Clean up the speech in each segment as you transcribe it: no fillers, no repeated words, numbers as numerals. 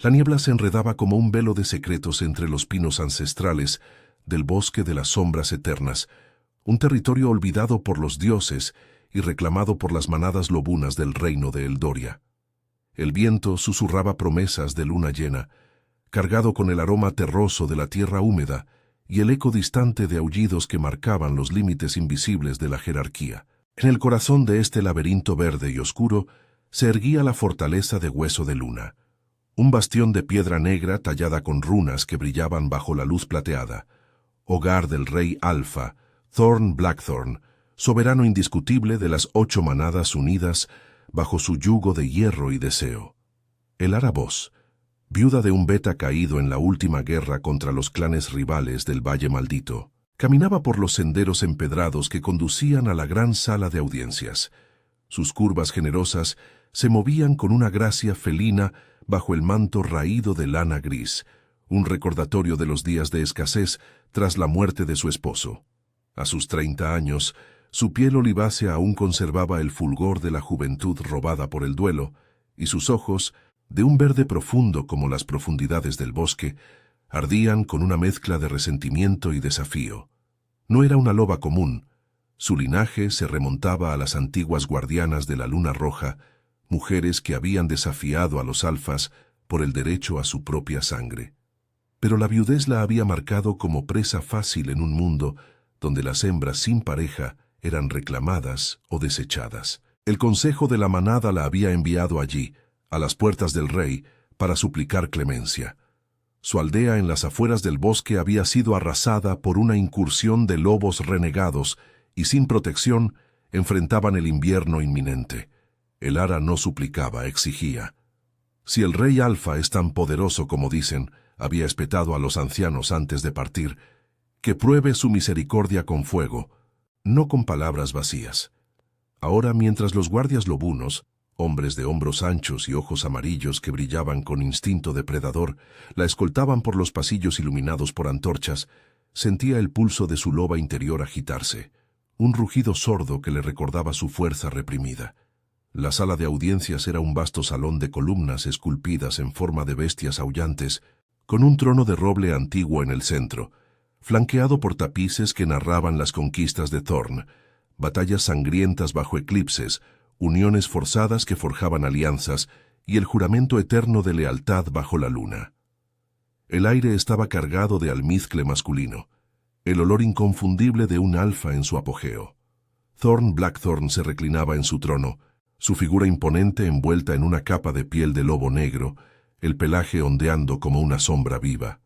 La niebla se enredaba como un velo de secretos entre los pinos ancestrales del bosque de las sombras eternas, un territorio olvidado por los dioses y reclamado por las manadas lobunas del reino de Eldoria. El viento susurraba promesas de luna llena, cargado con el aroma terroso de la tierra húmeda y el eco distante de aullidos que marcaban los límites invisibles de la jerarquía. En el corazón de este laberinto verde y oscuro se erguía la fortaleza de Hueso de Luna, un bastión de piedra negra tallada con runas que brillaban bajo la luz plateada, hogar del rey Alfa, Thorn Blackthorn, soberano indiscutible de las 8 manadas unidas bajo su yugo de hierro y deseo. Elara Voz, viuda de un beta caído en la última guerra contra los clanes rivales del Valle Maldito, caminaba por los senderos empedrados que conducían a la gran sala de audiencias. Sus curvas generosas se movían con una gracia felina bajo el manto raído de lana gris, un recordatorio de los días de escasez tras la muerte de su esposo. A sus 30 años, su piel olivácea aún conservaba el fulgor de la juventud robada por el duelo, y sus ojos, de un verde profundo como las profundidades del bosque, ardían con una mezcla de resentimiento y desafío. No era una loba común. Su linaje se remontaba a las antiguas guardianas de la luna roja, mujeres que habían desafiado a los alfas por el derecho a su propia sangre. Pero la viudez la había marcado como presa fácil en un mundo donde las hembras sin pareja eran reclamadas o desechadas. El consejo de la manada la había enviado allí, a las puertas del rey, para suplicar clemencia. Su aldea en las afueras del bosque había sido arrasada por una incursión de lobos renegados y sin protección enfrentaban el invierno inminente. Elara no suplicaba, exigía. Si el rey Alfa es tan poderoso como dicen, había espetado a los ancianos antes de partir, que pruebe su misericordia con fuego, no con palabras vacías. Ahora, mientras los guardias lobunos, hombres de hombros anchos y ojos amarillos que brillaban con instinto depredador, la escoltaban por los pasillos iluminados por antorchas, sentía el pulso de su loba interior agitarse, un rugido sordo que le recordaba su fuerza reprimida. La sala de audiencias era un vasto salón de columnas esculpidas en forma de bestias aullantes, con un trono de roble antiguo en el centro, flanqueado por tapices que narraban las conquistas de Thorn, batallas sangrientas bajo eclipses, uniones forzadas que forjaban alianzas y el juramento eterno de lealtad bajo la luna. El aire estaba cargado de almizcle masculino, el olor inconfundible de un alfa en su apogeo. Thorn Blackthorn se reclinaba en su trono, su figura imponente envuelta en una capa de piel de lobo negro, el pelaje ondeando como una sombra viva.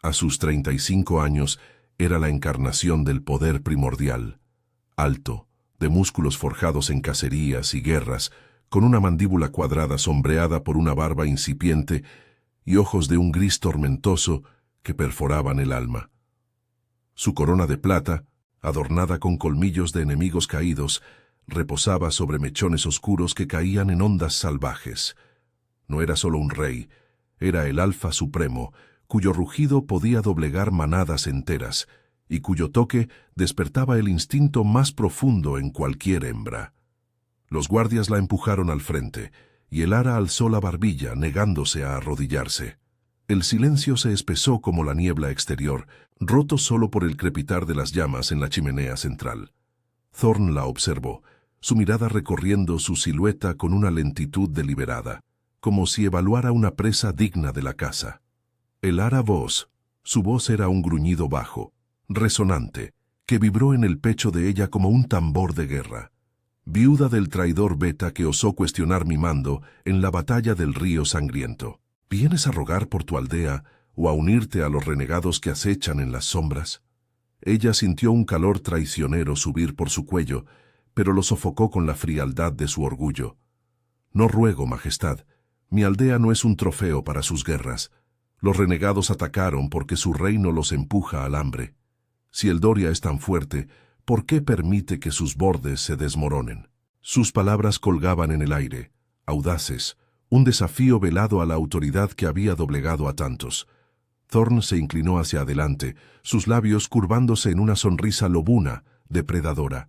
A sus 35 años era la encarnación del poder primordial, alto, de músculos forjados en cacerías y guerras, con una mandíbula cuadrada sombreada por una barba incipiente y ojos de un gris tormentoso que perforaban el alma. Su corona de plata, adornada con colmillos de enemigos caídos, reposaba sobre mechones oscuros que caían en ondas salvajes. No era solo un rey, era el Alfa Supremo, cuyo rugido podía doblegar manadas enteras, y cuyo toque despertaba el instinto más profundo en cualquier hembra. Los guardias la empujaron al frente, y Elara alzó la barbilla, negándose a arrodillarse. El silencio se espesó como la niebla exterior, roto solo por el crepitar de las llamas en la chimenea central. Thorn la observó, su mirada recorriendo su silueta con una lentitud deliberada, como si evaluara una presa digna de la caza. Elara Voz, su voz era un gruñido bajo, resonante, que vibró en el pecho de ella como un tambor de guerra. Viuda del traidor Beta que osó cuestionar mi mando en la batalla del río sangriento. ¿Vienes a rogar por tu aldea o a unirte a los renegados que acechan en las sombras? Ella sintió un calor traicionero subir por su cuello, pero lo sofocó con la frialdad de su orgullo. No ruego, majestad. Mi aldea no es un trofeo para sus guerras. Los renegados atacaron porque su reino los empuja al hambre. Si Eldoria es tan fuerte, ¿por qué permite que sus bordes se desmoronen? Sus palabras colgaban en el aire, audaces, un desafío velado a la autoridad que había doblegado a tantos. Thorn se inclinó hacia adelante, sus labios curvándose en una sonrisa lobuna, depredadora.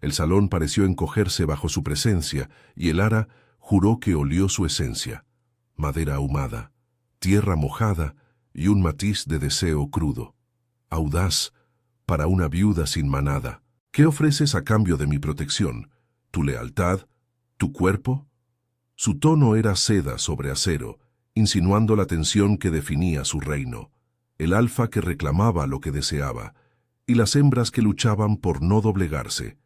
El salón pareció encogerse bajo su presencia, y Elara juró que olió su esencia. Madera ahumada, tierra mojada y un matiz de deseo crudo. Audaz, para una viuda sin manada. ¿Qué ofreces a cambio de mi protección? ¿Tu lealtad? ¿Tu cuerpo? Su tono era seda sobre acero, insinuando la tensión que definía su reino, el alfa que reclamaba lo que deseaba, y las hembras que luchaban por no doblegarse.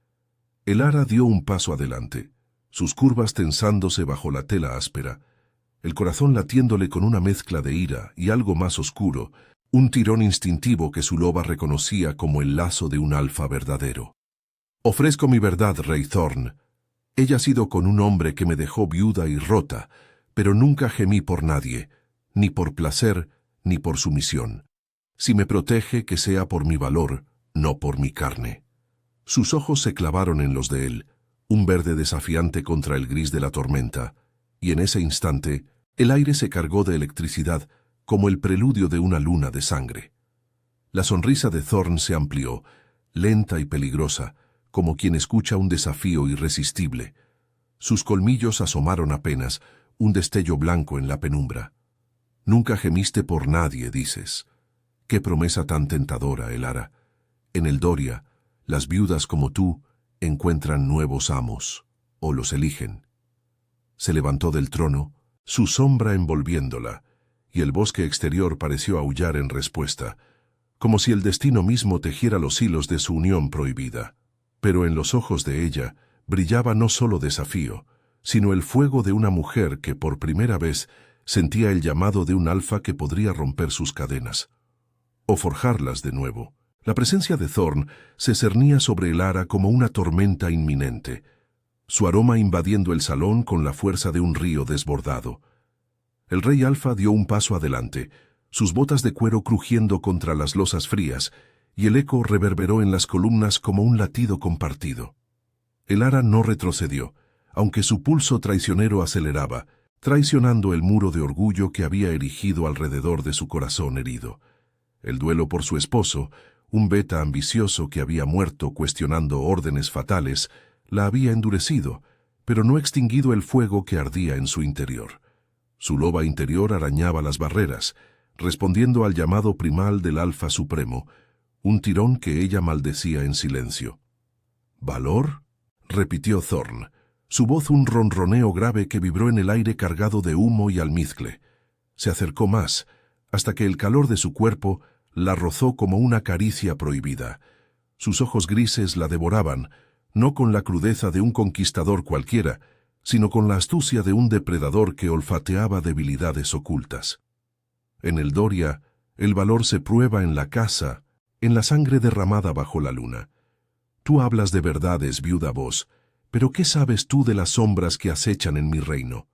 El ara dio un paso adelante, sus curvas tensándose bajo la tela áspera, el corazón latiéndole con una mezcla de ira y algo más oscuro, un tirón instintivo que su loba reconocía como el lazo de un alfa verdadero. Ofrezco mi verdad, Rey Thorn. Ella ha sido con un hombre que me dejó viuda y rota, pero nunca gemí por nadie, ni por placer, ni por sumisión. Si me protege, que sea por mi valor, no por mi carne. Sus ojos se clavaron en los de él, un verde desafiante contra el gris de la tormenta, y en ese instante el aire se cargó de electricidad como el preludio de una luna de sangre. La sonrisa de Thorn se amplió, lenta y peligrosa, como quien escucha un desafío irresistible. Sus colmillos asomaron apenas, un destello blanco en la penumbra. Nunca gemiste por nadie, dices. Qué promesa tan tentadora, Elara. En el Doria, las viudas como tú encuentran nuevos amos, o los eligen. Se levantó del trono, su sombra envolviéndola, y el bosque exterior pareció aullar en respuesta, como si el destino mismo tejiera los hilos de su unión prohibida. Pero en los ojos de ella brillaba no solo desafío, sino el fuego de una mujer que por primera vez sentía el llamado de un alfa que podría romper sus cadenas, o forjarlas de nuevo. La presencia de Thorn se cernía sobre el ara como una tormenta inminente, su aroma invadiendo el salón con la fuerza de un río desbordado. El rey alfa dio un paso adelante, sus botas de cuero crujiendo contra las losas frías, y el eco reverberó en las columnas como un latido compartido. El ara no retrocedió, aunque su pulso traicionero aceleraba, traicionando el muro de orgullo que había erigido alrededor de su corazón herido. El duelo por su esposo, un beta ambicioso que había muerto cuestionando órdenes fatales, la había endurecido, pero no extinguido el fuego que ardía en su interior. Su loba interior arañaba las barreras, respondiendo al llamado primal del Alfa Supremo, un tirón que ella maldecía en silencio. ¿Valor?, repitió Thorn, su voz un ronroneo grave que vibró en el aire cargado de humo y almizcle. Se acercó más, hasta que el calor de su cuerpo la rozó como una caricia prohibida. Sus ojos grises la devoraban, no con la crudeza de un conquistador cualquiera, sino con la astucia de un depredador que olfateaba debilidades ocultas. En el Doria, el valor se prueba en la caza, en la sangre derramada bajo la luna. Tú hablas de verdades, viuda voz, pero ¿qué sabes tú de las sombras que acechan en mi reino?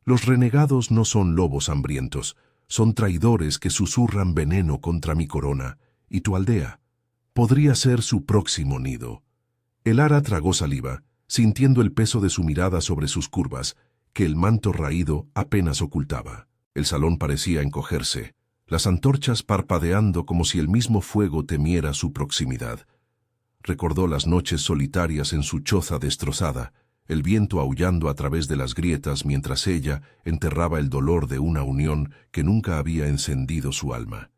Los renegados no son lobos hambrientos, son traidores que susurran veneno contra mi corona, y tu aldea podría ser su próximo nido. El ara tragó saliva, sintiendo el peso de su mirada sobre sus curvas, que el manto raído apenas ocultaba. El salón parecía encogerse, las antorchas parpadeando como si el mismo fuego temiera su proximidad. Recordó las noches solitarias en su choza destrozada, el viento aullando a través de las grietas mientras ella enterraba el dolor de una unión que nunca había encendido su alma.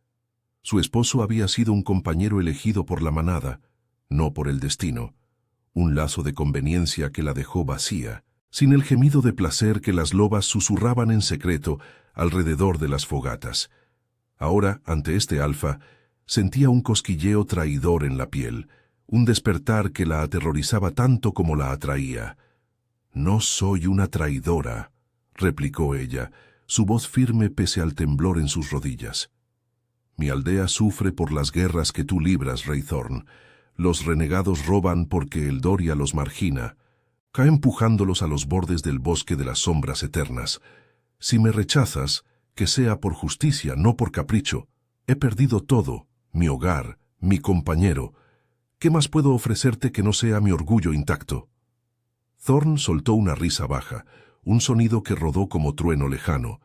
Su esposo había sido un compañero elegido por la manada, no por el destino, un lazo de conveniencia que la dejó vacía, sin el gemido de placer que las lobas susurraban en secreto alrededor de las fogatas. Ahora, ante este alfa, sentía un cosquilleo traidor en la piel, un despertar que la aterrorizaba tanto como la atraía. «No soy una traidora», replicó ella, su voz firme pese al temblor en sus rodillas. «Mi aldea sufre por las guerras que tú libras, Rey Thorn. Los renegados roban porque el Doria los margina, cae empujándolos a los bordes del bosque de las sombras eternas. Si me rechazas, que sea por justicia, no por capricho. He perdido todo, mi hogar, mi compañero. ¿Qué más puedo ofrecerte que no sea mi orgullo intacto?» Thorn soltó una risa baja, un sonido que rodó como trueno lejano,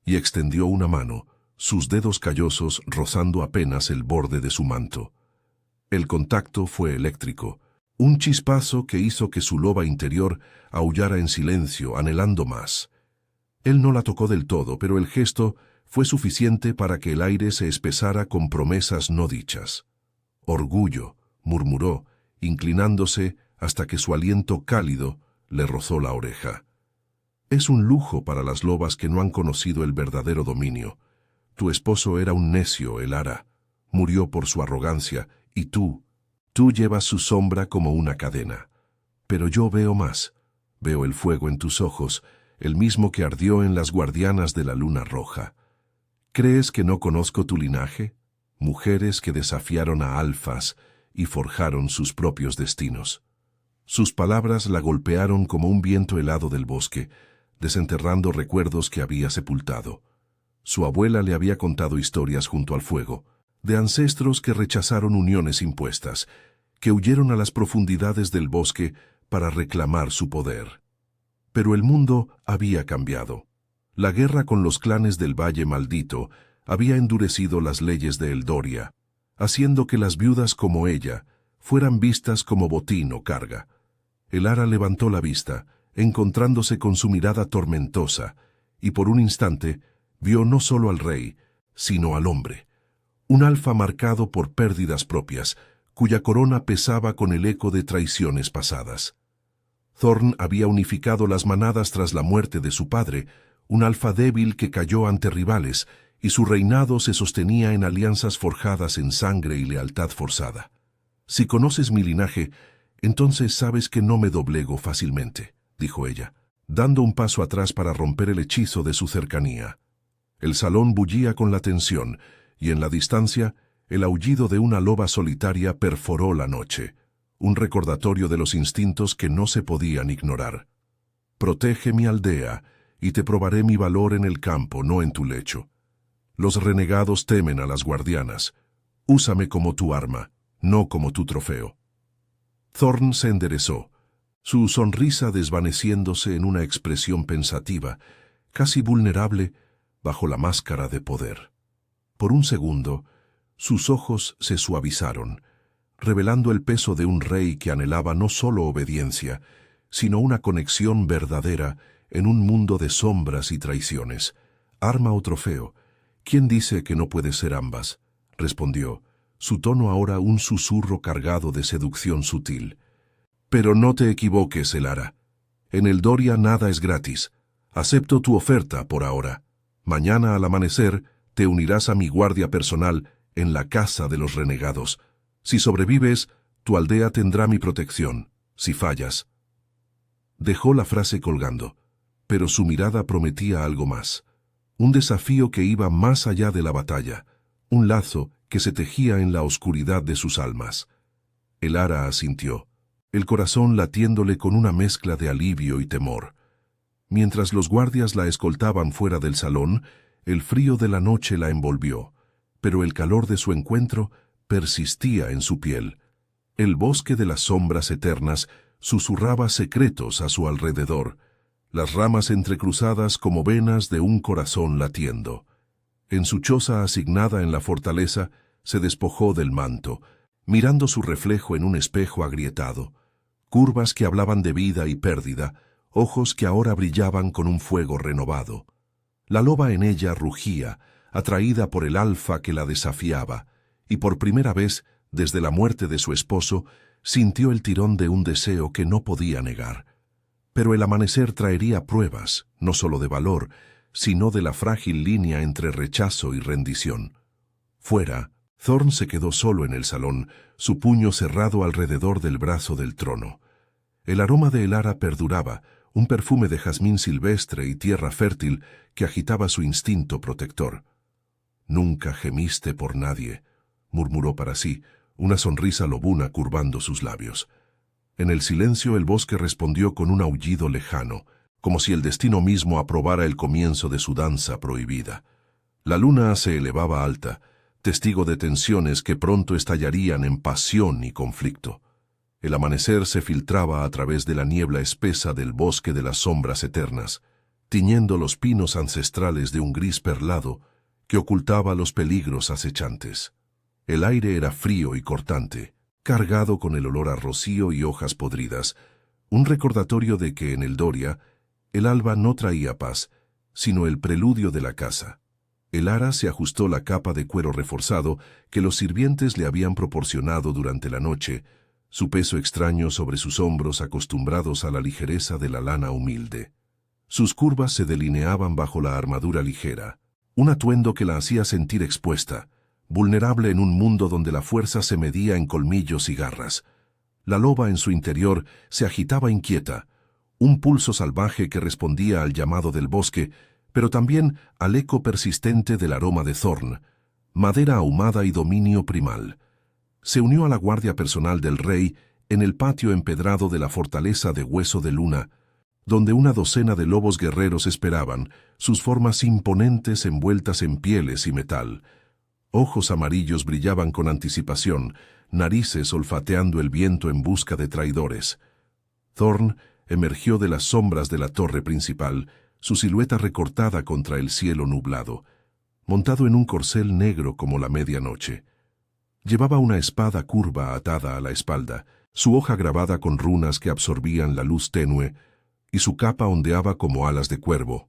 y extendió una mano, sus dedos callosos rozando apenas el borde de su manto. El contacto fue eléctrico, un chispazo que hizo que su loba interior aullara en silencio, anhelando más. Él no la tocó del todo, pero el gesto fue suficiente para que el aire se espesara con promesas no dichas. «Orgullo», murmuró, inclinándose hasta que su aliento cálido le rozó la oreja. «Es un lujo para las lobas que no han conocido el verdadero dominio. Tu esposo era un necio, Elara. Murió por su arrogancia, y tú llevas su sombra como una cadena. Pero yo veo más. Veo el fuego en tus ojos, el mismo que ardió en las guardianas de la luna roja. ¿Crees que no conozco tu linaje? Mujeres que desafiaron a alfas y forjaron sus propios destinos». Sus palabras la golpearon como un viento helado del bosque, desenterrando recuerdos que había sepultado. Su abuela le había contado historias junto al fuego, de ancestros que rechazaron uniones impuestas, que huyeron a las profundidades del bosque para reclamar su poder. Pero el mundo había cambiado. La guerra con los clanes del Valle Maldito había endurecido las leyes de Eldoria, haciendo que las viudas como ella fueran vistas como botín o carga. Elara levantó la vista, encontrándose con su mirada tormentosa, y por un instante vio no solo al rey, sino al hombre. Un alfa marcado por pérdidas propias, cuya corona pesaba con el eco de traiciones pasadas. Thorn había unificado las manadas tras la muerte de su padre, un alfa débil que cayó ante rivales, y su reinado se sostenía en alianzas forjadas en sangre y lealtad forzada. «Si conoces mi linaje, entonces sabes que no me doblego fácilmente», dijo ella, dando un paso atrás para romper el hechizo de su cercanía. El salón bullía con la tensión, y en la distancia, el aullido de una loba solitaria perforó la noche, un recordatorio de los instintos que no se podían ignorar. «Protege mi aldea, y te probaré mi valor en el campo, no en tu lecho. Los renegados temen a las guardianas. Úsame como tu arma, no como tu trofeo». Thorn se enderezó, su sonrisa desvaneciéndose en una expresión pensativa, casi vulnerable, bajo la máscara de poder. Por un segundo, sus ojos se suavizaron, revelando el peso de un rey que anhelaba no solo obediencia, sino una conexión verdadera en un mundo de sombras y traiciones. «Arma o trofeo, ¿quién dice que no puede ser ambas?», respondió, su tono ahora un susurro cargado de seducción sutil. «Pero no te equivoques, Elara. En Eldoria nada es gratis. Acepto tu oferta por ahora. Mañana al amanecer te unirás a mi guardia personal en la casa de los renegados. Si sobrevives, tu aldea tendrá mi protección. Si fallas». Dejó la frase colgando, pero su mirada prometía algo más. Un desafío que iba más allá de la batalla, un lazo que se tejía en la oscuridad de sus almas. Elara asintió, el corazón latiéndole con una mezcla de alivio y temor. Mientras los guardias la escoltaban fuera del salón, el frío de la noche la envolvió, pero el calor de su encuentro persistía en su piel. El bosque de las sombras eternas susurraba secretos a su alrededor, las ramas entrecruzadas como venas de un corazón latiendo. En su choza asignada en la fortaleza, se despojó del manto, mirando su reflejo en un espejo agrietado, curvas que hablaban de vida y pérdida, ojos que ahora brillaban con un fuego renovado. La loba en ella rugía, atraída por el alfa que la desafiaba, y por primera vez, desde la muerte de su esposo, sintió el tirón de un deseo que no podía negar. Pero el amanecer traería pruebas, no solo de valor, sino de la frágil línea entre rechazo y rendición. Fuera, Thorn se quedó solo en el salón, su puño cerrado alrededor del brazo del trono. El aroma de Elara perduraba, un perfume de jazmín silvestre y tierra fértil que agitaba su instinto protector. «Nunca gemiste por nadie», murmuró para sí, una sonrisa lobuna curvando sus labios. En el silencio el bosque respondió con un aullido lejano, como si el destino mismo aprobara el comienzo de su danza prohibida. La luna se elevaba alta, testigo de tensiones que pronto estallarían en pasión y conflicto. El amanecer se filtraba a través de la niebla espesa del bosque de las sombras eternas, tiñendo los pinos ancestrales de un gris perlado que ocultaba los peligros acechantes. El aire era frío y cortante, cargado con el olor a rocío y hojas podridas, un recordatorio de que en Eldoria el alba no traía paz, sino el preludio de la caza. El ara se ajustó la capa de cuero reforzado que los sirvientes le habían proporcionado durante la noche, su peso extraño sobre sus hombros acostumbrados a la ligereza de la lana humilde. Sus curvas se delineaban bajo la armadura ligera, un atuendo que la hacía sentir expuesta, vulnerable en un mundo donde la fuerza se medía en colmillos y garras. La loba en su interior se agitaba inquieta, un pulso salvaje que respondía al llamado del bosque, pero también al eco persistente del aroma de Thorn, madera ahumada y dominio primal. Se unió a la guardia personal del rey en el patio empedrado de la fortaleza de Hueso de Luna, donde una docena de lobos guerreros esperaban, sus formas imponentes envueltas en pieles y metal. Ojos amarillos brillaban con anticipación, narices olfateando el viento en busca de traidores. Thorn emergió de las sombras de la torre principal, su silueta recortada contra el cielo nublado, montado en un corcel negro como la medianoche. Llevaba una espada curva atada a la espalda, su hoja grabada con runas que absorbían la luz tenue, y su capa ondeaba como alas de cuervo.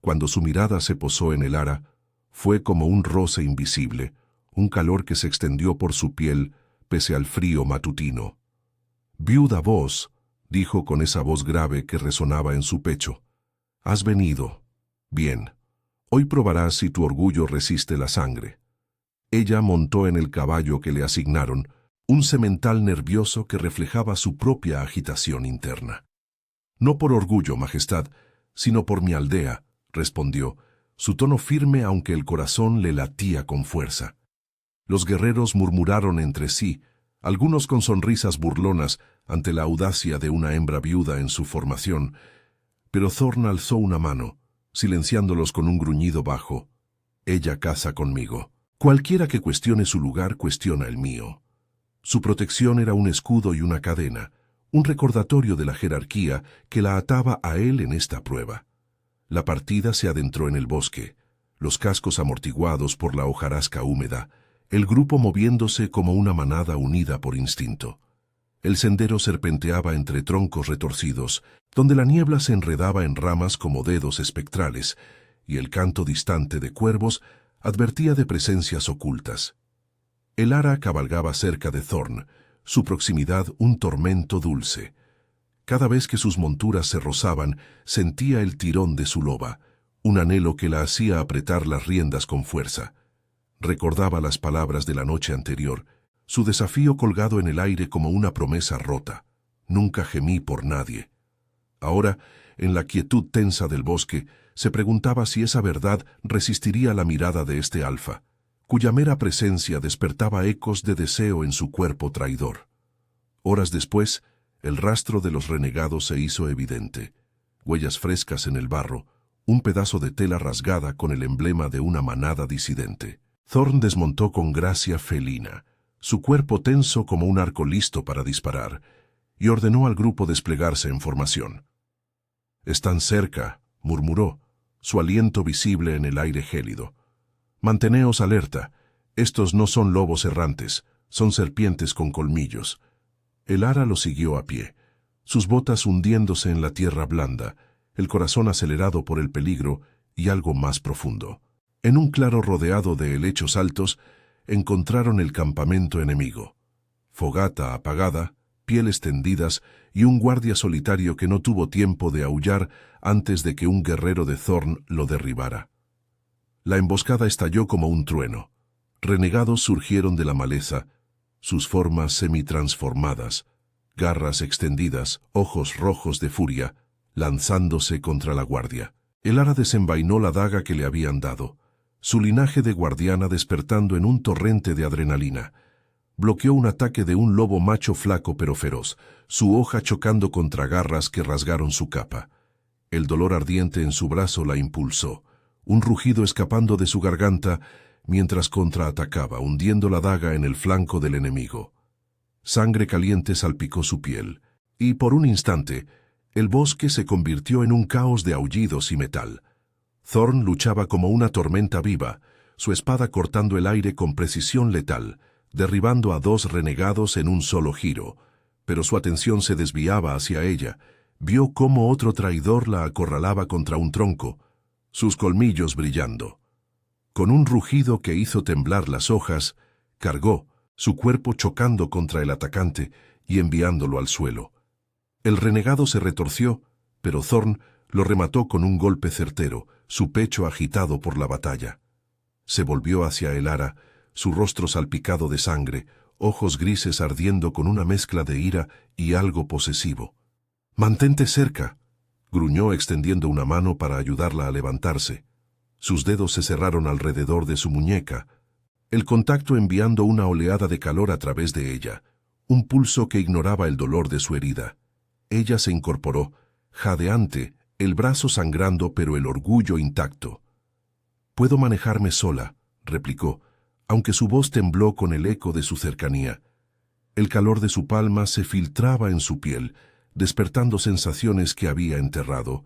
Cuando su mirada se posó en el ara, fue como un roce invisible, un calor que se extendió por su piel pese al frío matutino. «Viuda voz», dijo con esa voz grave que resonaba en su pecho. «Has venido. Bien. Hoy probarás si tu orgullo resiste la sangre». Ella montó en el caballo que le asignaron, un semental nervioso que reflejaba su propia agitación interna. «No por orgullo, Majestad, sino por mi aldea», respondió, su tono firme aunque el corazón le latía con fuerza. Los guerreros murmuraron entre sí, algunos con sonrisas burlonas ante la audacia de una hembra viuda en su formación, pero Thorn alzó una mano, silenciándolos con un gruñido bajo. «Ella caza conmigo. Cualquiera que cuestione su lugar cuestiona el mío». Su protección era un escudo y una cadena, un recordatorio de la jerarquía que la ataba a él en esta prueba. La partida se adentró en el bosque, los cascos amortiguados por la hojarasca húmeda, el grupo moviéndose como una manada unida por instinto. El sendero serpenteaba entre troncos retorcidos, donde la niebla se enredaba en ramas como dedos espectrales, y el canto distante de cuervos advertía de presencias ocultas. El ara cabalgaba cerca de Thorn, su proximidad un tormento dulce. Cada vez que sus monturas se rozaban, sentía el tirón de su loba, un anhelo que la hacía apretar las riendas con fuerza. Recordaba las palabras de la noche anterior, su desafío colgado en el aire como una promesa rota. Nunca gemí por nadie. Ahora, en la quietud tensa del bosque, se preguntaba si esa verdad resistiría la mirada de este alfa, cuya mera presencia despertaba ecos de deseo en su cuerpo traidor. Horas después, el rastro de los renegados se hizo evidente. Huellas frescas en el barro, un pedazo de tela rasgada con el emblema de una manada disidente. Thorn desmontó con gracia felina, su cuerpo tenso como un arco listo para disparar, y ordenó al grupo desplegarse en formación. «Están cerca», murmuró, su aliento visible en el aire gélido. «Manteneos alerta. Estos no son lobos errantes, son serpientes con colmillos». El ara lo siguió a pie, sus botas hundiéndose en la tierra blanda, el corazón acelerado por el peligro y algo más profundo. En un claro rodeado de helechos altos, encontraron el campamento enemigo. Fogata apagada, pieles tendidas y un guardia solitario que no tuvo tiempo de aullar antes de que un guerrero de Thorn lo derribara. La emboscada estalló como un trueno. Renegados surgieron de la maleza, sus formas semitransformadas, garras extendidas, ojos rojos de furia, lanzándose contra la guardia. El ara desenvainó la daga que le habían dado, su linaje de guardiana despertando en un torrente de adrenalina. Bloqueó un ataque de un lobo macho flaco pero feroz, su hoja chocando contra garras que rasgaron su capa. El dolor ardiente en su brazo la impulsó, un rugido escapando de su garganta mientras contraatacaba, hundiendo la daga en el flanco del enemigo. Sangre caliente salpicó su piel, y por un instante, el bosque se convirtió en un caos de aullidos y metal. Thorn luchaba como una tormenta viva, su espada cortando el aire con precisión letal, derribando a dos renegados en un solo giro, pero su atención se desviaba hacia ella. Vio cómo otro traidor la acorralaba contra un tronco, sus colmillos brillando. Con un rugido que hizo temblar las hojas, cargó, su cuerpo chocando contra el atacante y enviándolo al suelo. El renegado se retorció, pero Thorn lo remató con un golpe certero, su pecho agitado por la batalla. Se volvió hacia Elara, su rostro salpicado de sangre, ojos grises ardiendo con una mezcla de ira y algo posesivo. «Mantente cerca», gruñó extendiendo una mano para ayudarla a levantarse. Sus dedos se cerraron alrededor de su muñeca, el contacto enviando una oleada de calor a través de ella, un pulso que ignoraba el dolor de su herida. Ella se incorporó, jadeante, el brazo sangrando pero el orgullo intacto. «Puedo manejarme sola», replicó, aunque su voz tembló con el eco de su cercanía. El calor de su palma se filtraba en su piel, despertando sensaciones que había enterrado.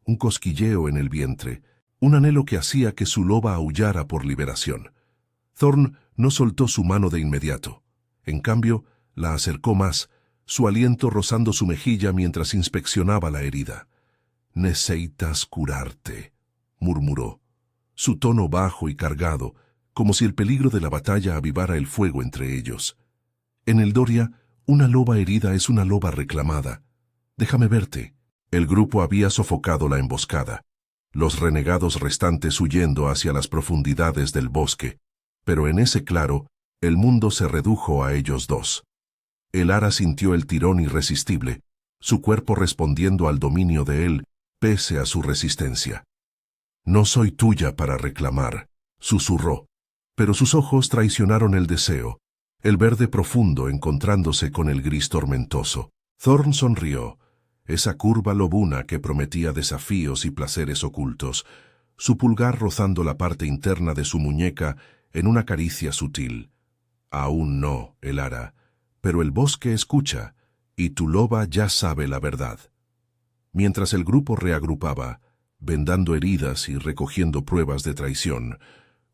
Un cosquilleo en el vientre, un anhelo que hacía que su loba aullara por liberación. Thorn no soltó su mano de inmediato. En cambio, la acercó más, su aliento rozando su mejilla mientras inspeccionaba la herida. «Necesitas curarte», murmuró, su tono bajo y cargado, como si el peligro de la batalla avivara el fuego entre ellos. «En el Doria, una loba herida es una loba reclamada. Déjame verte». El grupo había sofocado la emboscada, los renegados restantes huyendo hacia las profundidades del bosque, pero en ese claro, el mundo se redujo a ellos dos. Elara sintió el tirón irresistible, su cuerpo respondiendo al dominio de él, pese a su resistencia. «No soy tuya para reclamar», susurró, pero sus ojos traicionaron el deseo, el verde profundo encontrándose con el gris tormentoso. Thorn sonrió, esa curva lobuna que prometía desafíos y placeres ocultos, su pulgar rozando la parte interna de su muñeca en una caricia sutil. «Aún no, Elara, pero el bosque escucha, y tu loba ya sabe la verdad». Mientras el grupo reagrupaba, vendando heridas y recogiendo pruebas de traición,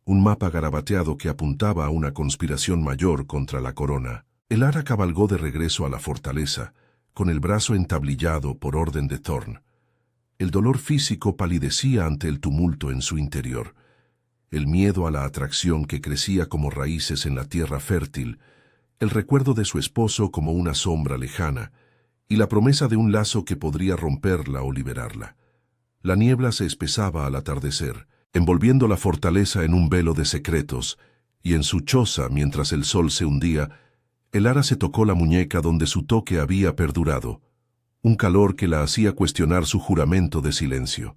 un mapa garabateado que apuntaba a una conspiración mayor contra la corona, Elara cabalgó de regreso a la fortaleza, con el brazo entablillado por orden de Thorn. El dolor físico palidecía ante el tumulto en su interior. El miedo a la atracción que crecía como raíces en la tierra fértil, el recuerdo de su esposo como una sombra lejana, y la promesa de un lazo que podría romperla o liberarla. La niebla se espesaba al atardecer, envolviendo la fortaleza en un velo de secretos, y en su choza, mientras el sol se hundía, Elara se tocó la muñeca donde su toque había perdurado, un calor que la hacía cuestionar su juramento de silencio.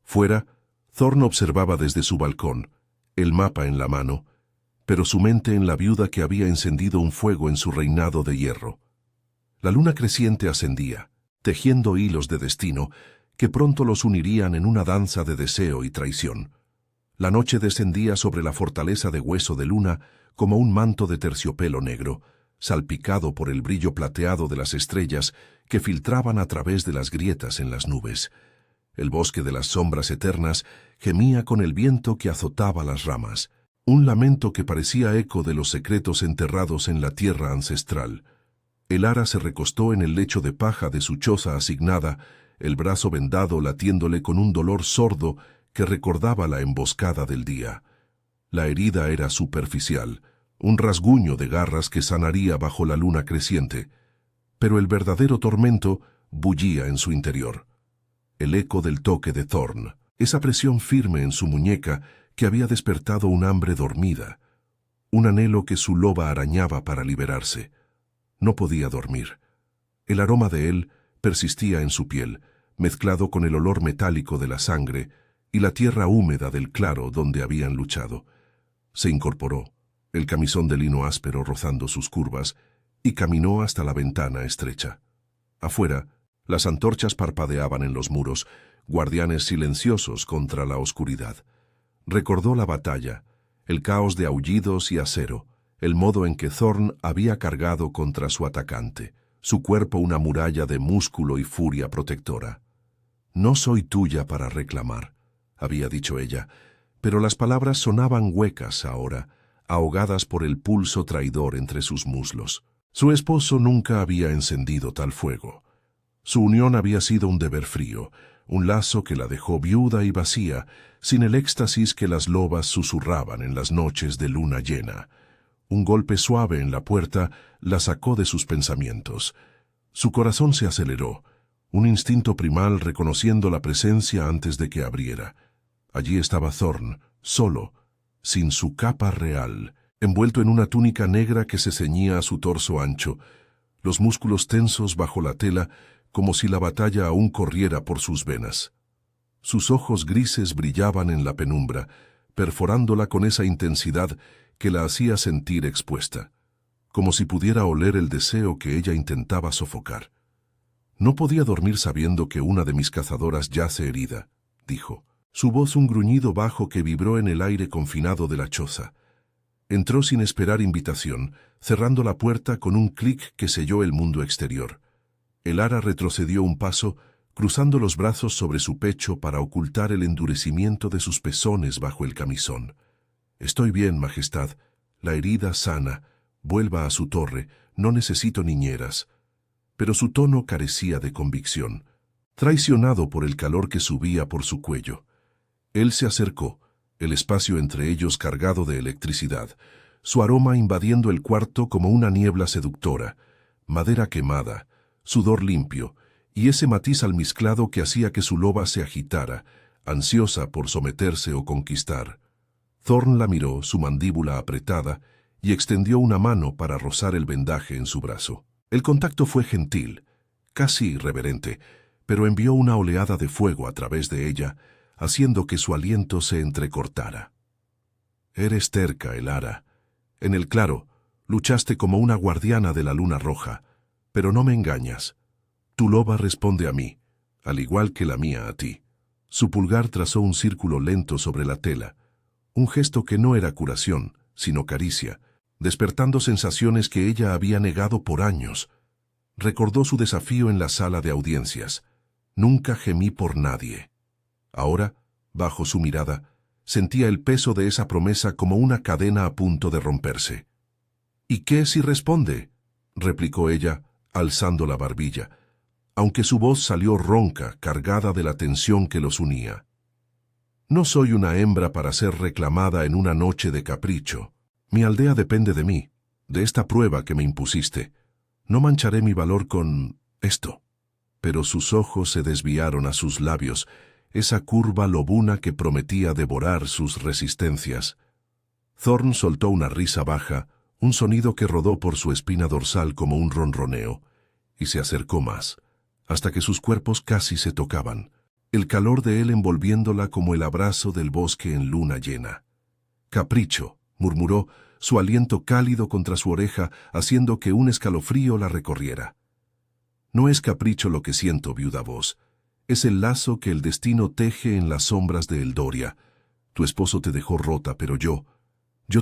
Fuera, Thorn observaba desde su balcón, el mapa en la mano, pero su mente en la viuda que había encendido un fuego en su reinado de hierro. La luna creciente ascendía, tejiendo hilos de destino que pronto los unirían en una danza de deseo y traición. La noche descendía sobre la fortaleza de hueso de luna como un manto de terciopelo negro, salpicado por el brillo plateado de las estrellas que filtraban a través de las grietas en las nubes. El bosque de las sombras eternas gemía con el viento que azotaba las ramas, un lamento que parecía eco de los secretos enterrados en la tierra ancestral. Elara se recostó en el lecho de paja de su choza asignada, el brazo vendado latiéndole con un dolor sordo que recordaba la emboscada del día. La herida era superficial, un rasguño de garras que sanaría bajo la luna creciente, pero el verdadero tormento bullía en su interior. El eco del toque de Thorn, esa presión firme en su muñeca que había despertado un hambre dormida, un anhelo que su loba arañaba para liberarse. No podía dormir. El aroma de él persistía en su piel, mezclado con el olor metálico de la sangre y la tierra húmeda del claro donde habían luchado. Se incorporó, el camisón de lino áspero rozando sus curvas, y caminó hasta la ventana estrecha. Afuera, las antorchas parpadeaban en los muros, guardianes silenciosos contra la oscuridad. Recordó la batalla, el caos de aullidos y acero, el modo en que Thorn había cargado contra su atacante, su cuerpo una muralla de músculo y furia protectora. «No soy tuya para reclamar», había dicho ella, pero las palabras sonaban huecas ahora, ahogadas por el pulso traidor entre sus muslos. Su esposo nunca había encendido tal fuego. Su unión había sido un deber frío, un lazo que la dejó viuda y vacía, sin el éxtasis que las lobas susurraban en las noches de luna llena. Un golpe suave en la puerta la sacó de sus pensamientos. Su corazón se aceleró, un instinto primal reconociendo la presencia antes de que abriera. Allí estaba Thorn, solo, sin su capa real, envuelto en una túnica negra que se ceñía a su torso ancho, los músculos tensos bajo la tela como si la batalla aún corriera por sus venas. Sus ojos grises brillaban en la penumbra, perforándola con esa intensidad que la hacía sentir expuesta, como si pudiera oler el deseo que ella intentaba sofocar. «No podía dormir sabiendo que una de mis cazadoras yace herida», dijo. Su voz un gruñido bajo que vibró en el aire confinado de la choza. Entró sin esperar invitación, cerrando la puerta con un clic que selló el mundo exterior. El ara retrocedió un paso, cruzando los brazos sobre su pecho para ocultar el endurecimiento de sus pezones bajo el camisón. «Estoy bien, Majestad. La herida sana. Vuelva a su torre. No necesito niñeras». Pero su tono carecía de convicción, traicionado por el calor que subía por su cuello. Él se acercó, el espacio entre ellos cargado de electricidad, su aroma invadiendo el cuarto como una niebla seductora, madera quemada, sudor limpio, y ese matiz almizclado que hacía que su loba se agitara, ansiosa por someterse o conquistar. Thorn la miró, su mandíbula apretada, y extendió una mano para rozar el vendaje en su brazo. El contacto fue gentil, casi irreverente, pero envió una oleada de fuego a través de ella, haciendo que su aliento se entrecortara. «Eres terca, Elara. En el claro, luchaste como una guardiana de la luna roja, pero no me engañas. Tu loba responde a mí, al igual que la mía a ti». Su pulgar trazó un círculo lento sobre la tela, un gesto que no era curación, sino caricia, despertando sensaciones que ella había negado por años. Recordó su desafío en la sala de audiencias. «Nunca gemí por nadie». Ahora, bajo su mirada, sentía el peso de esa promesa como una cadena a punto de romperse. «¿Y qué si responde?», replicó ella, alzando la barbilla, aunque su voz salió ronca, cargada de la tensión que los unía. «No soy una hembra para ser reclamada en una noche de capricho. Mi aldea depende de mí, de esta prueba que me impusiste. No mancharé mi valor con esto». Pero sus ojos se desviaron a sus labios, esa curva lobuna que prometía devorar sus resistencias. Thorn soltó una risa baja, un sonido que rodó por su espina dorsal como un ronroneo, y se acercó más, hasta que sus cuerpos casi se tocaban, el calor de él envolviéndola como el abrazo del bosque en luna llena. «Capricho», murmuró, su aliento cálido contra su oreja, haciendo que un escalofrío la recorriera. «No es capricho lo que siento, viuda voz. Es el lazo que el destino teje en las sombras de Eldoria. Tu esposo te dejó rota, pero yo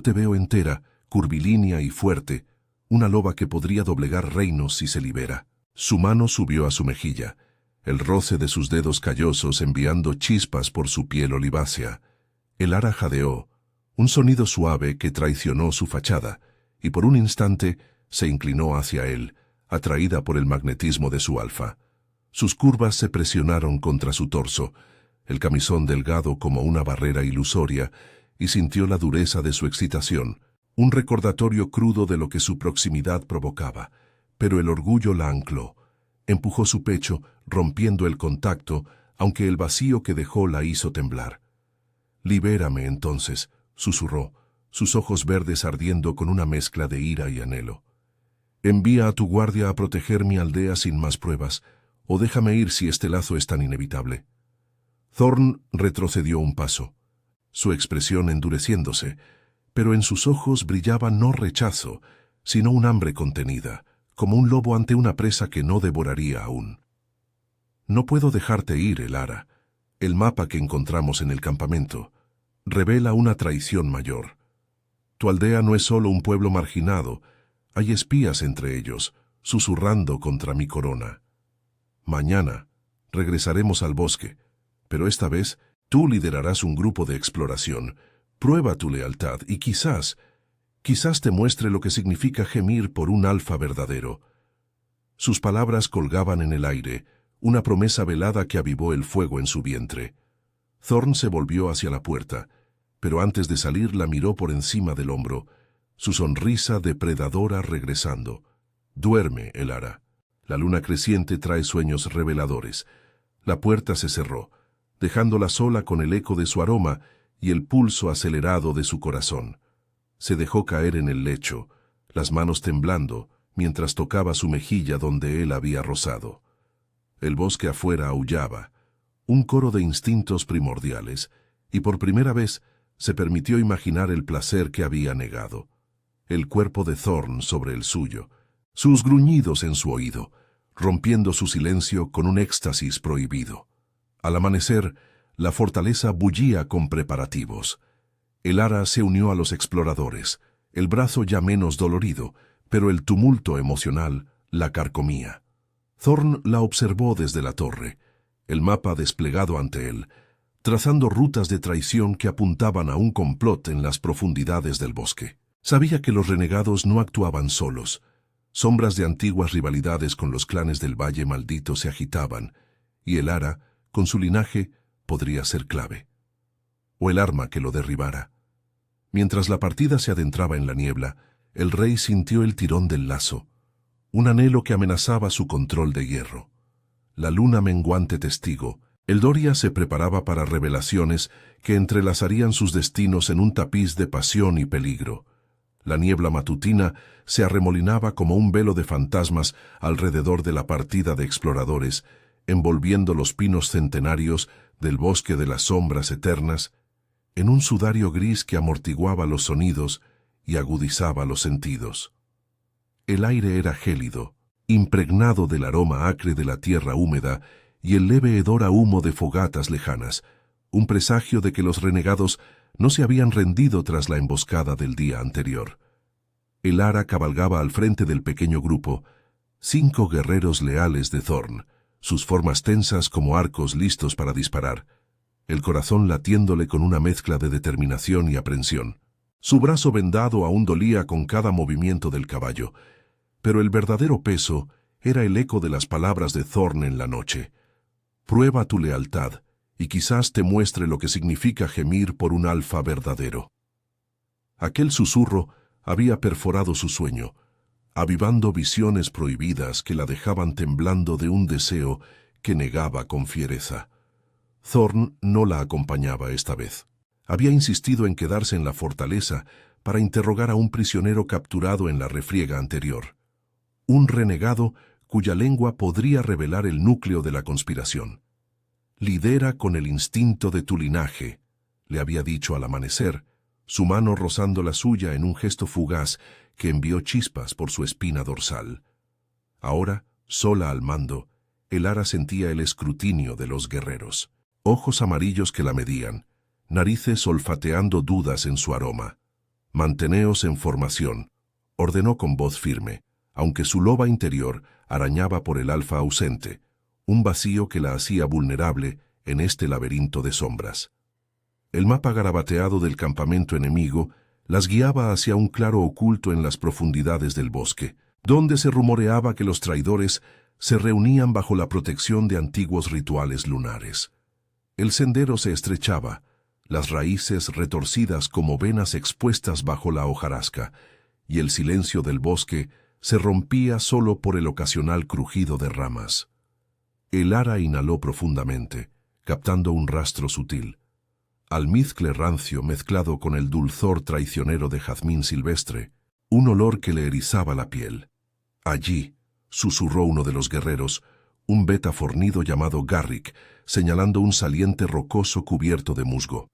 te veo entera, curvilínea y fuerte, una loba que podría doblegar reinos si se libera». Su mano subió a su mejilla, el roce de sus dedos callosos enviando chispas por su piel olivácea. El ara jadeó, un sonido suave que traicionó su fachada, y por un instante se inclinó hacia él, atraída por el magnetismo de su alfa. Sus curvas se presionaron contra su torso, el camisón delgado como una barrera ilusoria, y sintió la dureza de su excitación, un recordatorio crudo de lo que su proximidad provocaba. Pero el orgullo la ancló, empujó su pecho, rompiendo el contacto, aunque el vacío que dejó la hizo temblar. «Libérame entonces», susurró, sus ojos verdes ardiendo con una mezcla de ira y anhelo. «Envía a tu guardia a proteger mi aldea sin más pruebas, o déjame ir si este lazo es tan inevitable». Thorn retrocedió un paso, su expresión endureciéndose, pero en sus ojos brillaba no rechazo, sino un hambre contenida, como un lobo ante una presa que no devoraría aún. «No puedo dejarte ir, Elara. El mapa que encontramos en el campamento revela una traición mayor. Tu aldea no es solo un pueblo marginado, hay espías entre ellos, susurrando contra mi corona. Mañana regresaremos al bosque, pero esta vez tú liderarás un grupo de exploración. Prueba tu lealtad y quizás te muestre lo que significa gemir por un alfa verdadero». Sus palabras colgaban en el aire, una promesa velada que avivó el fuego en su vientre. Thorn se volvió hacia la puerta, pero antes de salir la miró por encima del hombro, su sonrisa depredadora regresando. Duerme, Elara. La luna creciente trae sueños reveladores. La puerta se cerró, dejándola sola con el eco de su aroma y el pulso acelerado de su corazón. Se dejó caer en el lecho, las manos temblando, mientras tocaba su mejilla donde él había rozado. El bosque afuera aullaba, un coro de instintos primordiales, y por primera vez se permitió imaginar el placer que había negado. El cuerpo de Thorn sobre el suyo, sus gruñidos en su oído, rompiendo su silencio con un éxtasis prohibido. Al amanecer, la fortaleza bullía con preparativos. Elara se unió a los exploradores, el brazo ya menos dolorido, pero el tumulto emocional la carcomía. Thorn la observó desde la torre, el mapa desplegado ante él, trazando rutas de traición que apuntaban a un complot en las profundidades del bosque. Sabía que los renegados no actuaban solos. Sombras de antiguas rivalidades con los clanes del Valle Maldito se agitaban, y Elara, con su linaje, podría ser clave. O el arma que lo derribara. Mientras la partida se adentraba en la niebla, el rey sintió el tirón del lazo, un anhelo que amenazaba su control de hierro. La luna menguante testigo, el Doria se preparaba para revelaciones que entrelazarían sus destinos en un tapiz de pasión y peligro. La niebla matutina se arremolinaba como un velo de fantasmas alrededor de la partida de exploradores, envolviendo los pinos centenarios del bosque de las sombras eternas, en un sudario gris que amortiguaba los sonidos y agudizaba los sentidos. El aire era gélido, impregnado del aroma acre de la tierra húmeda y el leve hedor a humo de fogatas lejanas, un presagio de que los renegados no se habían rendido tras la emboscada del día anterior. Elara cabalgaba al frente del pequeño grupo, 5 guerreros leales de Thorn, sus formas tensas como arcos listos para disparar, el corazón latiéndole con una mezcla de determinación y aprensión. Su brazo vendado aún dolía con cada movimiento del caballo, pero el verdadero peso era el eco de las palabras de Thorn en la noche. Prueba tu lealtad, y quizás te muestre lo que significa gemir por un alfa verdadero. Aquel susurro había perforado su sueño, avivando visiones prohibidas que la dejaban temblando de un deseo que negaba con fiereza. Thorn no la acompañaba esta vez. Había insistido en quedarse en la fortaleza para interrogar a un prisionero capturado en la refriega anterior. Un renegado cuya lengua podría revelar el núcleo de la conspiración. Lidera con el instinto de tu linaje, le había dicho al amanecer, su mano rozando la suya en un gesto fugaz que envió chispas por su espina dorsal. Ahora, sola al mando, Elara sentía el escrutinio de los guerreros. Ojos amarillos que la medían, narices olfateando dudas en su aroma. Manteneos en formación, ordenó con voz firme, aunque su loba interior arañaba por el alfa ausente, un vacío que la hacía vulnerable en este laberinto de sombras. El mapa garabateado del campamento enemigo las guiaba hacia un claro oculto en las profundidades del bosque, donde se rumoreaba que los traidores se reunían bajo la protección de antiguos rituales lunares. El sendero se estrechaba, las raíces retorcidas como venas expuestas bajo la hojarasca, y el silencio del bosque se rompía solo por el ocasional crujido de ramas. Elara inhaló profundamente, captando un rastro sutil. Almizcle rancio mezclado con el dulzor traicionero de jazmín silvestre, un olor que le erizaba la piel. Allí, susurró uno de los guerreros, un beta fornido llamado Garrick, señalando un saliente rocoso cubierto de musgo.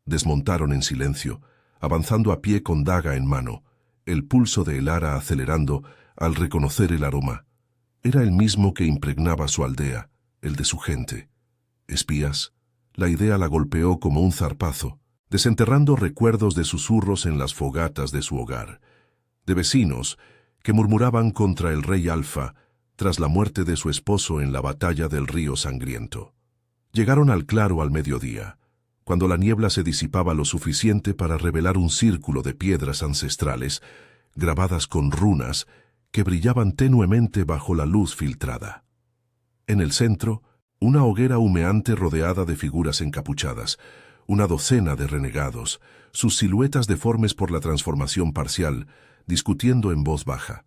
Desmontaron en silencio, avanzando a pie con daga en mano, el pulso de Elara acelerando al reconocer el aroma. Era el mismo que impregnaba su aldea, el de su gente. ¿Espías? La idea la golpeó como un zarpazo, desenterrando recuerdos de susurros en las fogatas de su hogar, de vecinos que murmuraban contra el rey Alfa tras la muerte de su esposo en la batalla del río Sangriento. Llegaron al claro al mediodía, cuando la niebla se disipaba lo suficiente para revelar un círculo de piedras ancestrales, grabadas con runas que brillaban tenuemente bajo la luz filtrada. En el centro, una hoguera humeante rodeada de figuras encapuchadas, una docena de renegados, sus siluetas deformes por la transformación parcial, discutiendo en voz baja.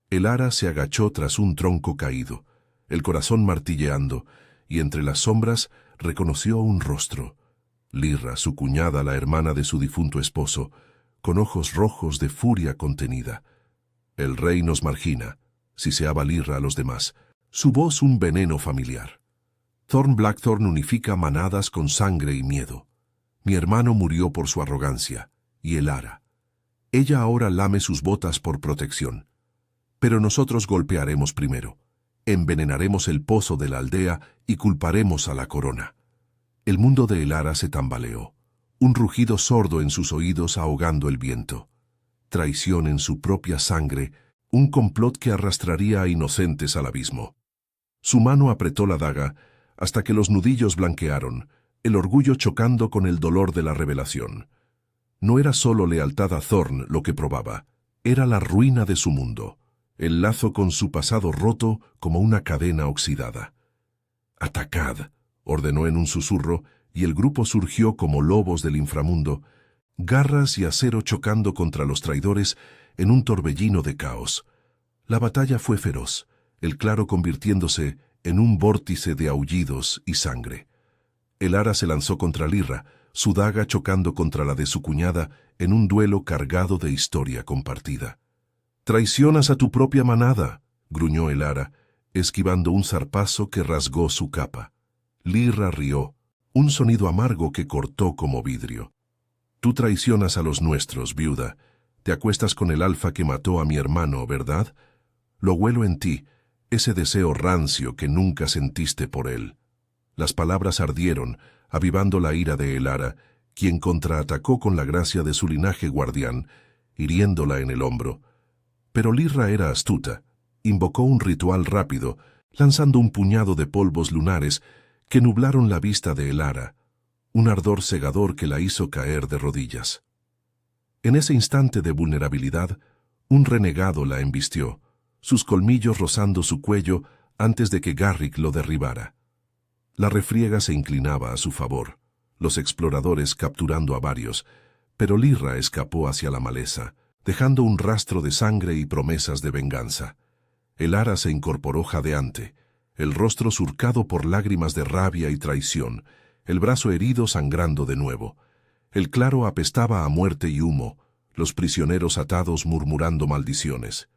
Elara se agachó tras un tronco caído, el corazón martilleando, y entre las sombras reconoció un rostro. Lirra, su cuñada, la hermana de su difunto esposo, con ojos rojos de furia contenida. El rey nos margina, siseaba Lirra a los demás, su voz un veneno familiar. Thorn Blackthorn unifica manadas con sangre y miedo. Mi hermano murió por su arrogancia, y Elara. Ella ahora lame sus botas por protección. Pero nosotros golpearemos primero. Envenenaremos el pozo de la aldea y culparemos a la corona. El mundo de Elara se tambaleó. Un rugido sordo en sus oídos ahogando el viento. Traición en su propia sangre, un complot que arrastraría a inocentes al abismo. Su mano apretó la daga hasta que los nudillos blanquearon, el orgullo chocando con el dolor de la revelación. No era solo lealtad a Thorn lo que probaba, era la ruina de su mundo, el lazo con su pasado roto como una cadena oxidada. «Atacad», ordenó en un susurro, y el grupo surgió como lobos del inframundo, garras y acero chocando contra los traidores en un torbellino de caos. La batalla fue feroz, el claro convirtiéndose en un vórtice de aullidos y sangre. Elara se lanzó contra Lirra, su daga chocando contra la de su cuñada en un duelo cargado de historia compartida. «Traicionas a tu propia manada», gruñó Elara, esquivando un zarpazo que rasgó su capa. Lirra rió, un sonido amargo que cortó como vidrio. «Tú traicionas a los nuestros, viuda. Te acuestas con el alfa que mató a mi hermano, ¿verdad? Lo huelo en ti, ese deseo rancio que nunca sentiste por él». Las palabras ardieron, avivando la ira de Elara, quien contraatacó con la gracia de su linaje guardián, hiriéndola en el hombro. Pero Lirra era astuta. Invocó un ritual rápido, lanzando un puñado de polvos lunares que nublaron la vista de Elara, un ardor cegador que la hizo caer de rodillas. En ese instante de vulnerabilidad, un renegado la embistió, sus colmillos rozando su cuello antes de que Garrick lo derribara. La refriega se inclinaba a su favor, los exploradores capturando a varios, pero Lirra escapó hacia la maleza, dejando un rastro de sangre y promesas de venganza. Elara se incorporó jadeante, el rostro surcado por lágrimas de rabia y traición, el brazo herido sangrando de nuevo. El claro apestaba a muerte y humo, los prisioneros atados murmurando maldiciones.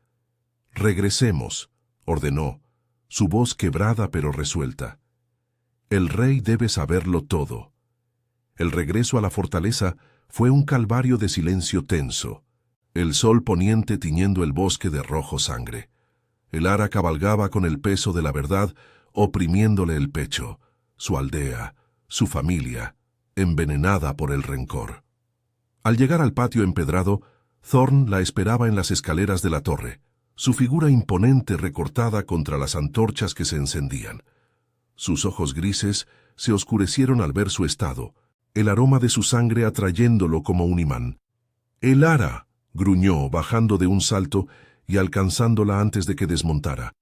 «Regresemos», ordenó, su voz quebrada pero resuelta. «El rey debe saberlo todo». El regreso a la fortaleza fue un calvario de silencio tenso, el sol poniente tiñendo el bosque de rojo sangre. Elara cabalgaba con el peso de la verdad, oprimiéndole el pecho, su aldea, su familia, envenenada por el rencor. Al llegar al patio empedrado, Thorn la esperaba en las escaleras de la torre, su figura imponente recortada contra las antorchas que se encendían. Sus ojos grises se oscurecieron al ver su estado, el aroma de su sangre atrayéndolo como un imán. «¡Elara!», gruñó, bajando de un salto y alcanzándola antes de que desmontara.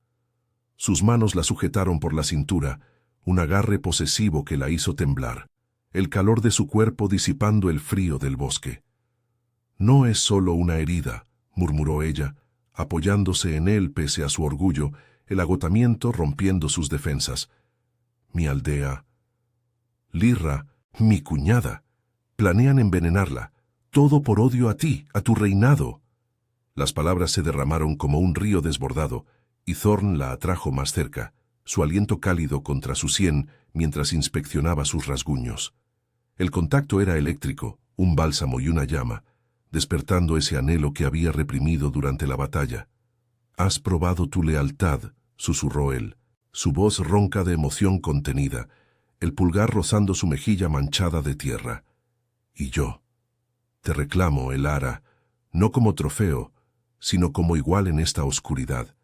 Sus manos la sujetaron por la cintura, un agarre posesivo que la hizo temblar, el calor de su cuerpo disipando el frío del bosque. «No es solo una herida», murmuró ella, apoyándose en él pese a su orgullo, el agotamiento rompiendo sus defensas. «Mi aldea. Lirra, mi cuñada. Planean envenenarla. Todo por odio a ti, a tu reinado». Las palabras se derramaron como un río desbordado, y Thorn la atrajo más cerca, su aliento cálido contra su sien mientras inspeccionaba sus rasguños. El contacto era eléctrico, un bálsamo y una llama, despertando ese anhelo que había reprimido durante la batalla. «Has probado tu lealtad», susurró él, su voz ronca de emoción contenida, el pulgar rozando su mejilla manchada de tierra. «Y yo te reclamo, Elara, no como trofeo, sino como igual en esta oscuridad».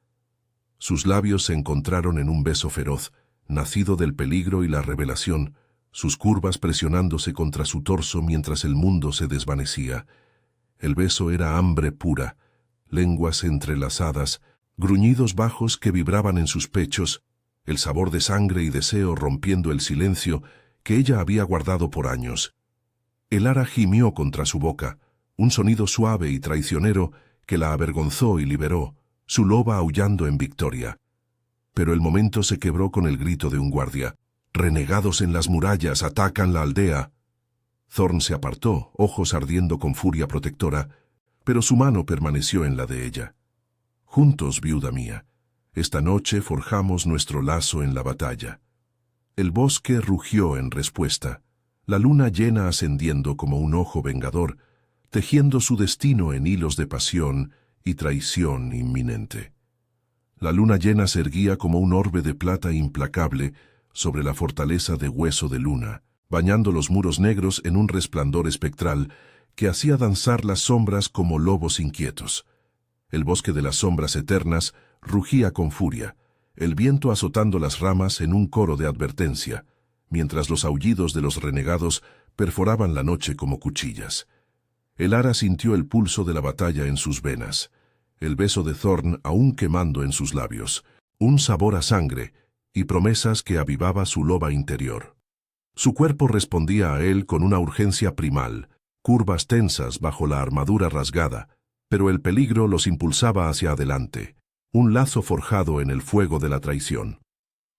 Sus labios se encontraron en un beso feroz, nacido del peligro y la revelación, sus curvas presionándose contra su torso mientras el mundo se desvanecía. El beso era hambre pura, lenguas entrelazadas, gruñidos bajos que vibraban en sus pechos, el sabor de sangre y deseo rompiendo el silencio que ella había guardado por años. El ara gimió contra su boca, un sonido suave y traicionero que la avergonzó y liberó, su loba aullando en victoria. Pero el momento se quebró con el grito de un guardia. «Renegados en las murallas, atacan la aldea». Thorn se apartó, ojos ardiendo con furia protectora, pero su mano permaneció en la de ella. «Juntos, viuda mía, esta noche forjamos nuestro lazo en la batalla». El bosque rugió en respuesta, la luna llena ascendiendo como un ojo vengador, tejiendo su destino en hilos de pasión y traición inminente. La luna llena se erguía como un orbe de plata implacable sobre la fortaleza de hueso de luna, bañando los muros negros en un resplandor espectral que hacía danzar las sombras como lobos inquietos. El bosque de las sombras eternas rugía con furia, el viento azotando las ramas en un coro de advertencia, mientras los aullidos de los renegados perforaban la noche como cuchillas. El ara sintió el pulso de la batalla en sus venas, el beso de Thorn aún quemando en sus labios, un sabor a sangre y promesas que avivaba su loba interior. Su cuerpo respondía a él con una urgencia primal, curvas tensas bajo la armadura rasgada, pero el peligro los impulsaba hacia adelante, un lazo forjado en el fuego de la traición.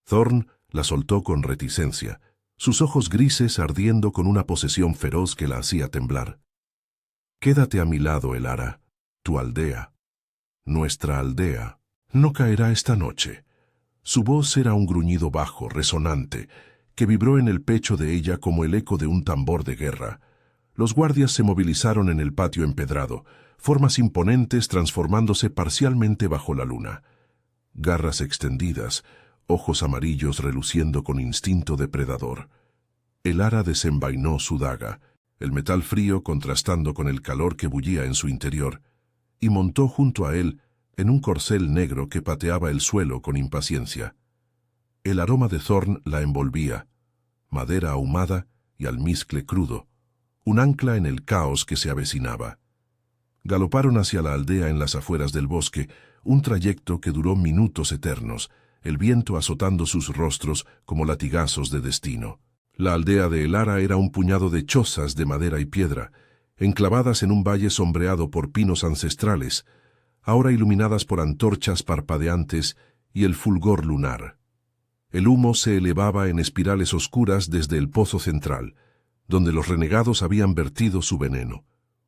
Thorn la soltó con reticencia, sus ojos grises ardiendo con una posesión feroz que la hacía temblar. «Quédate a mi lado, Elara, tu aldea. Nuestra aldea no caerá esta noche». Su voz era un gruñido bajo, resonante, que vibró en el pecho de ella como el eco de un tambor de guerra. Los guardias se movilizaron en el patio empedrado, formas imponentes transformándose parcialmente bajo la luna. Garras extendidas, ojos amarillos reluciendo con instinto depredador. El ara desenvainó su daga, el metal frío contrastando con el calor que bullía en su interior, y montó junto a él en un corcel negro que pateaba el suelo con impaciencia. El aroma de Thorn la envolvía, madera ahumada y almizcle crudo, un ancla en el caos que se avecinaba. Galoparon hacia la aldea en las afueras del bosque, un trayecto que duró minutos eternos, el viento azotando sus rostros como latigazos de destino. La aldea de Elara era un puñado de chozas de madera y piedra, enclavadas en un valle sombreado por pinos ancestrales, ahora iluminadas por antorchas parpadeantes y el fulgor lunar. El humo se elevaba en espirales oscuras desde el pozo central, donde los renegados habían vertido su veneno.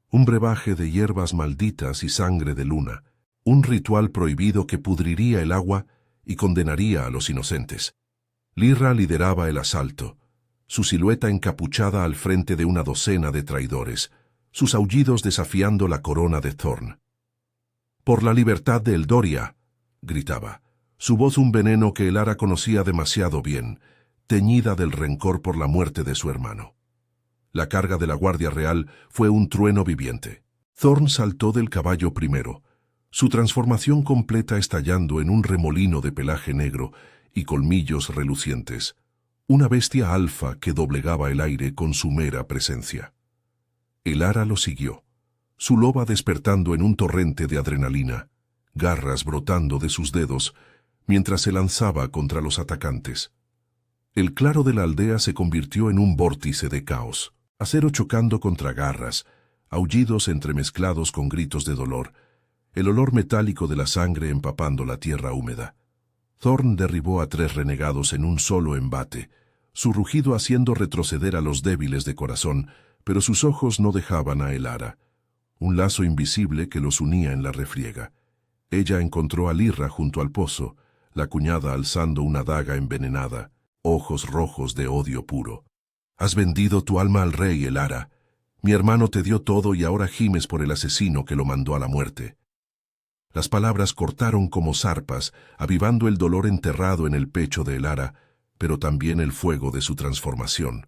Un brebaje de hierbas malditas y sangre de luna, un ritual prohibido que pudriría el agua y condenaría a los inocentes. Lirra lideraba el asalto, su silueta encapuchada al frente de una docena de traidores, sus aullidos desafiando la corona de Thorn. «Por la libertad de Eldoria», gritaba, su voz un veneno que Elara conocía demasiado bien, teñida del rencor por la muerte de su hermano. La carga de la Guardia Real fue un trueno viviente. Thorn saltó del caballo primero, su transformación completa estallando en un remolino de pelaje negro y colmillos relucientes, una bestia alfa que doblegaba el aire con su mera presencia. Elara lo siguió, su loba despertando en un torrente de adrenalina, garras brotando de sus dedos, mientras se lanzaba contra los atacantes. El claro de la aldea se convirtió en un vórtice de caos, acero chocando contra garras, aullidos entremezclados con gritos de dolor, el olor metálico de la sangre empapando la tierra húmeda. Thorn derribó a 3 renegados en un solo embate, su rugido haciendo retroceder a los débiles de corazón, pero sus ojos no dejaban a Elara, un lazo invisible que los unía en la refriega. Ella encontró a Lirra junto al pozo, la cuñada alzando una daga envenenada, ojos rojos de odio puro. «Has vendido tu alma al rey, Elara. Mi hermano te dio todo y ahora gimes por el asesino que lo mandó a la muerte». Las palabras cortaron como zarpas, avivando el dolor enterrado en el pecho de Elara, pero también el fuego de su transformación.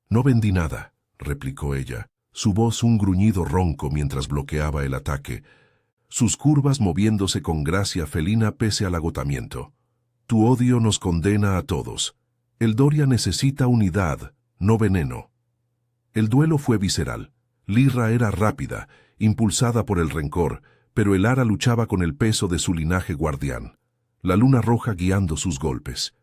«No vendí nada», replicó ella, su voz un gruñido ronco mientras bloqueaba el ataque, sus curvas moviéndose con gracia felina pese al agotamiento. «Tu odio nos condena a todos. Eldoria necesita unidad, no veneno». El duelo fue visceral. Lirra era rápida, impulsada por el rencor, pero Elara luchaba con el peso de su linaje guardián, la luna roja guiando sus golpes.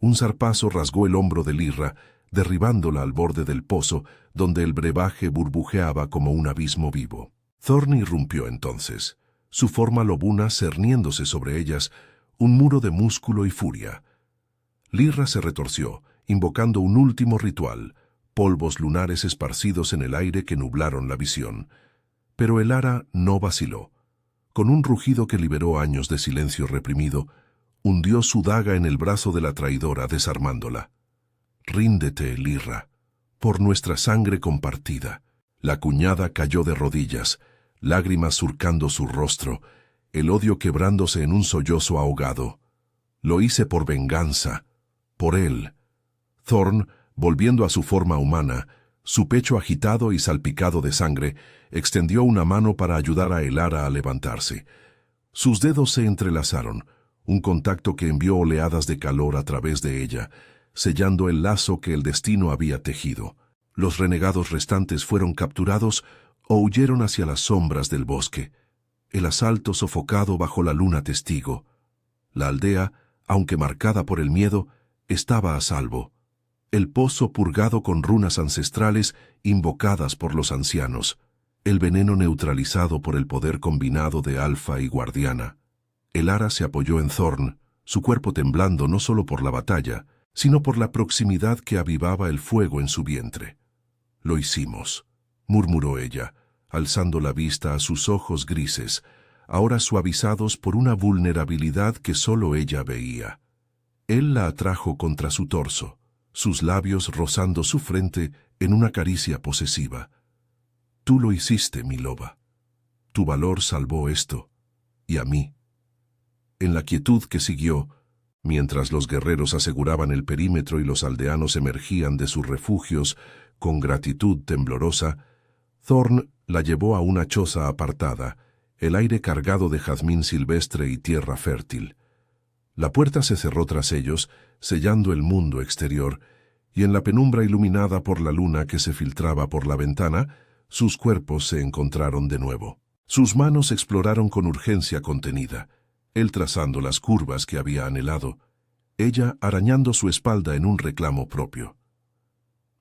Un zarpazo rasgó el hombro de Lirra, derribándola al borde del pozo, donde el brebaje burbujeaba como un abismo vivo. Thorn irrumpió entonces, su forma lobuna cerniéndose sobre ellas, un muro de músculo y furia. Lirra se retorció, invocando un último ritual, polvos lunares esparcidos en el aire que nublaron la visión. Pero Elara no vaciló. Con un rugido que liberó años de silencio reprimido, hundió su daga en el brazo de la traidora, desarmándola. «Ríndete, Lirra, por nuestra sangre compartida». La cuñada cayó de rodillas, lágrimas surcando su rostro, el odio quebrándose en un sollozo ahogado. «Lo hice por venganza, por él». Thorn, volviendo a su forma humana, su pecho agitado y salpicado de sangre, extendió una mano para ayudar a Elara a levantarse. Sus dedos se entrelazaron, un contacto que envió oleadas de calor a través de ella, sellando el lazo que el destino había tejido. Los renegados restantes fueron capturados o huyeron hacia las sombras del bosque. El asalto sofocado bajo la luna testigo. La aldea, aunque marcada por el miedo, estaba a salvo. El pozo purgado con runas ancestrales invocadas por los ancianos. El veneno neutralizado por el poder combinado de Alfa y Guardiana. Elara se apoyó en Thorn, su cuerpo temblando no solo por la batalla, sino por la proximidad que avivaba el fuego en su vientre. «Lo hicimos», murmuró ella, alzando la vista a sus ojos grises, ahora suavizados por una vulnerabilidad que solo ella veía. Él la atrajo contra su torso, sus labios rozando su frente en una caricia posesiva. «Tú lo hiciste, mi loba. Tu valor salvó esto, y a mí». En la quietud que siguió, mientras los guerreros aseguraban el perímetro y los aldeanos emergían de sus refugios con gratitud temblorosa, Thorn la llevó a una choza apartada, el aire cargado de jazmín silvestre y tierra fértil. La puerta se cerró tras ellos, sellando el mundo exterior, y en la penumbra iluminada por la luna que se filtraba por la ventana, sus cuerpos se encontraron de nuevo. Sus manos exploraron con urgencia contenida, él trazando las curvas que había anhelado, ella arañando su espalda en un reclamo propio.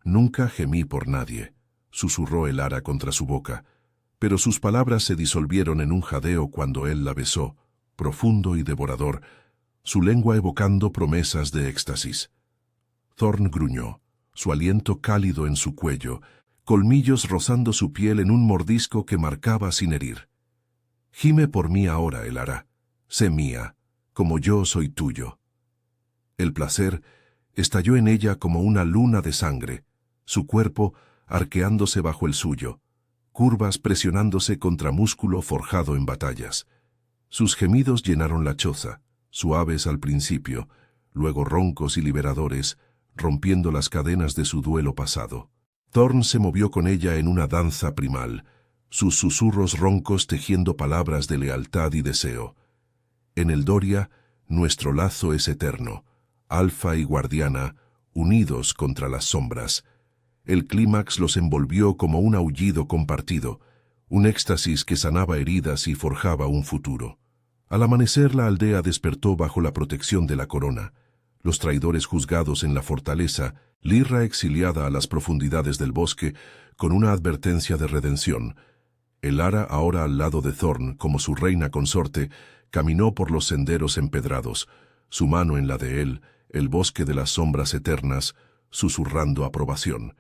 «Nunca gemí por nadie», susurró Elara contra su boca, pero sus palabras se disolvieron en un jadeo cuando él la besó, profundo y devorador, su lengua evocando promesas de éxtasis. Thorn gruñó, su aliento cálido en su cuello, colmillos rozando su piel en un mordisco que marcaba sin herir. «Gime por mí ahora, Elara. Sé mía, como yo soy tuyo». El placer estalló en ella como una luna de sangre, su cuerpo arqueándose bajo el suyo, curvas presionándose contra músculo forjado en batallas. Sus gemidos llenaron la choza, suaves al principio, luego roncos y liberadores, rompiendo las cadenas de su duelo pasado. Thorn se movió con ella en una danza primal, sus susurros roncos tejiendo palabras de lealtad y deseo. En el Doria, nuestro lazo es eterno, Alfa y Guardiana, unidos contra las sombras. El clímax los envolvió como un aullido compartido, un éxtasis que sanaba heridas y forjaba un futuro. Al amanecer la aldea despertó bajo la protección de la corona, los traidores juzgados en la fortaleza, Lirra exiliada a las profundidades del bosque, con una advertencia de redención. Elara, ahora al lado de Thorn como su reina consorte, caminó por los senderos empedrados, su mano en la de él, el bosque de las sombras eternas, susurrando aprobación.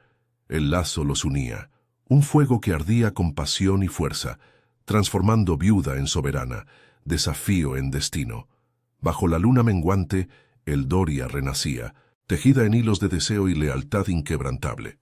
El lazo los unía, un fuego que ardía con pasión y fuerza, transformando viuda en soberana, desafío en destino. Bajo la luna menguante, el Doria renacía, tejida en hilos de deseo y lealtad inquebrantable.